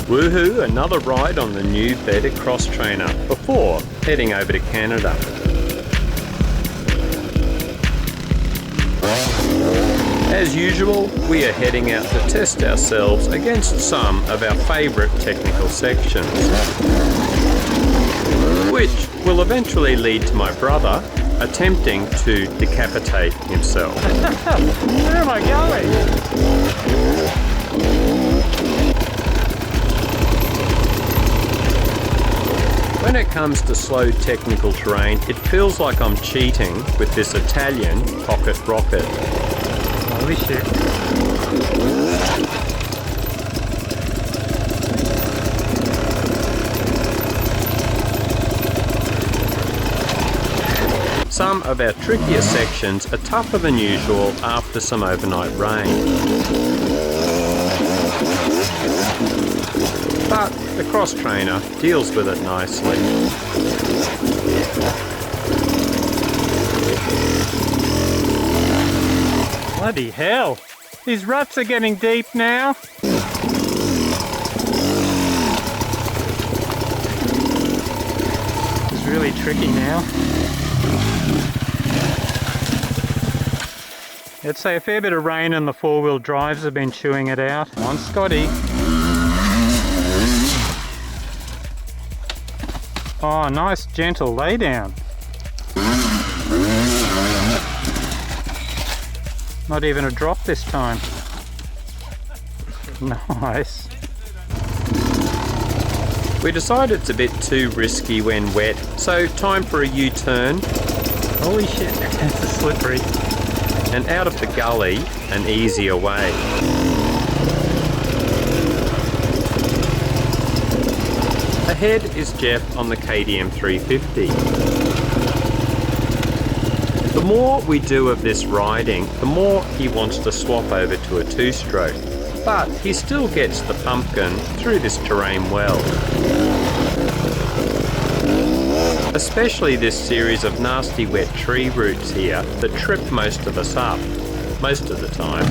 Woohoo, another ride on the new Beta Xtrainer before heading over to Canada. As usual, we are heading out to test ourselves against some of our favourite technical sections, which will eventually lead to my brother attempting to decapitate himself. Where am I going? When it comes to slow technical terrain, it feels like I'm cheating with this Italian pocket rocket. Holy shit. Some of our trickier sections are tougher than usual after some overnight rain. But the Xtrainer deals with it nicely. Bloody hell. These ruts are getting deep now. It's really tricky now. I'd say a fair bit of rain and the four-wheel drives have been chewing it out. Come on, Scotty. Oh, nice gentle lay down. Not even a drop this time. Nice. We decided it's a bit too risky when wet, so time for a U-turn. Holy shit, that's slippery. And out of the gully, an easier way. Ahead is Jeff on the KTM 350. The more we do of this riding, the more he wants to swap over to a two-stroke, but he still gets the pumpkin through this terrain well. Especially this series of nasty wet tree roots here that trip most of us up, most of the time.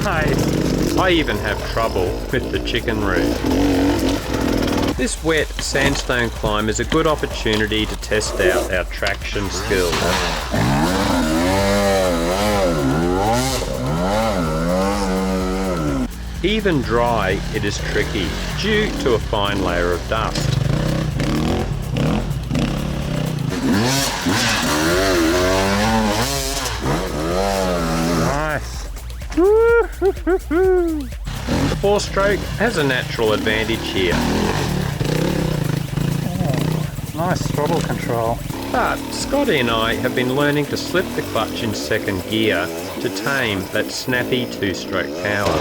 Nice. I even have trouble with the chicken root. This wet sandstone climb is a good opportunity to test out our traction skills. Even dry, it is tricky due to a fine layer of dust. Nice. The four-stroke has a natural advantage here. Oh, nice throttle control. But Scotty and I have been learning to slip the clutch in second gear to tame that snappy two-stroke power.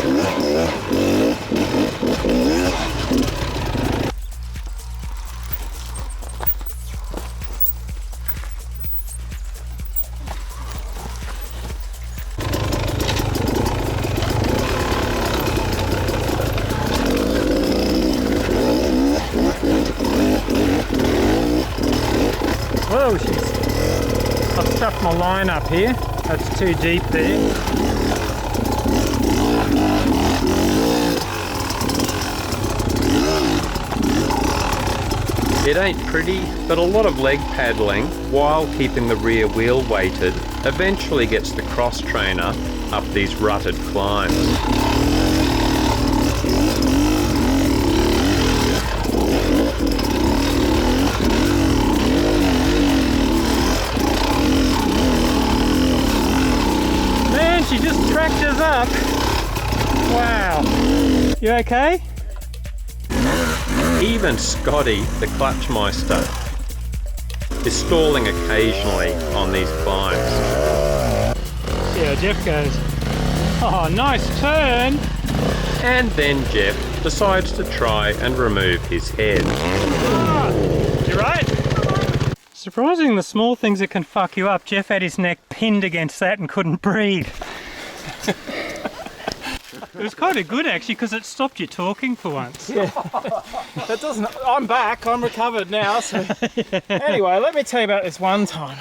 Whoa, jeez. I've stuffed my line up here. That's too deep there. It ain't pretty, but a lot of leg paddling while keeping the rear wheel weighted eventually gets the Xtrainer up these rutted climbs. She just tracked us up. Wow. You okay? Even Scotty, the Clutchmeister, is stalling occasionally on these climbs. Yeah, Jeff goes, oh, nice turn. And then Jeff decides to try and remove his head. You're right. Surprising the small things that can fuck you up. Jeff had his neck pinned against that and couldn't breathe. It was kind of good actually because it stopped you talking for once. Yeah. That doesn't. I'm back. I'm recovered now. So anyway, let me tell you about this one time.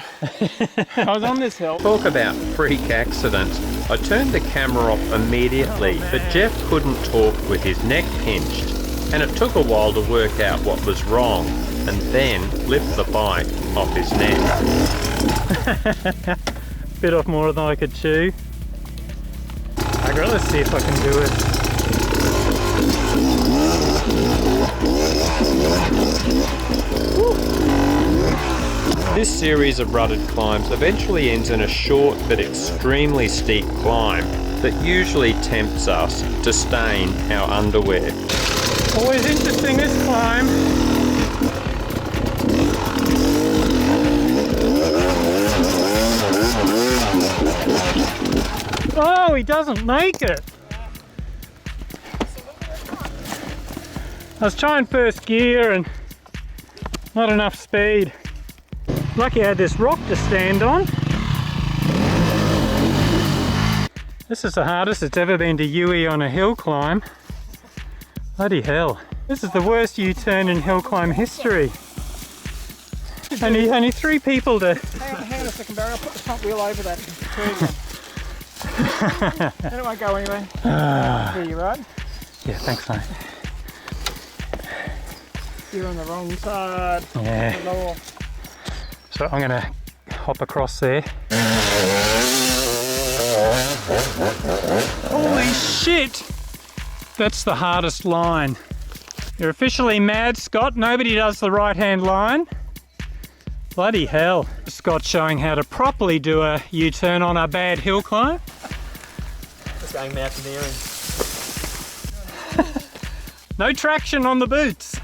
I was on this hill. Talk about freak accidents. I turned the camera off immediately, but Jeff couldn't talk with his neck pinched, and it took a while to work out what was wrong, and then lift the bike off his neck. Bit off more than I could chew. Let's see if I can do it. This series of rutted climbs eventually ends in a short but extremely steep climb that usually tempts us to stain our underwear. Always interesting, this climb. Oh, he doesn't make it. I was trying first gear and not enough speed. Lucky I had this rock to stand on. This is the hardest it's ever been to UE on a hill climb. Bloody hell. This is the worst U-turn in hill climb history. Only 3 people to... Hang on a second, Barry. I'll put the front wheel over that. And it won't go anyway. Here, you right? Yeah, thanks, mate. You're on the wrong side. Yeah. So I'm gonna hop across there. Holy shit! That's the hardest line. You're officially mad, Scott. Nobody does the right-hand line. Bloody hell. Scott's showing how to properly do a U-turn on a bad hill climb. Just going mountaineering. No traction on the boots.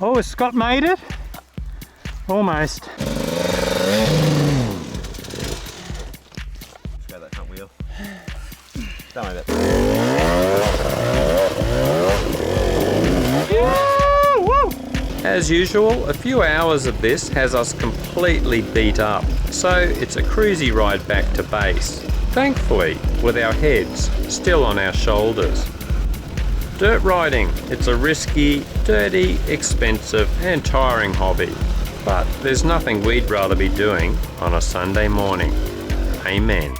Oh, has Scott made it? Almost. Grab that front wheel. Don't worry about that. As usual, a few hours of this has us completely beat up, so it's a cruisy ride back to base. Thankfully, with our heads still on our shoulders. Dirt riding, it's a risky, dirty, expensive and tiring hobby, but there's nothing we'd rather be doing on a Sunday morning. Amen.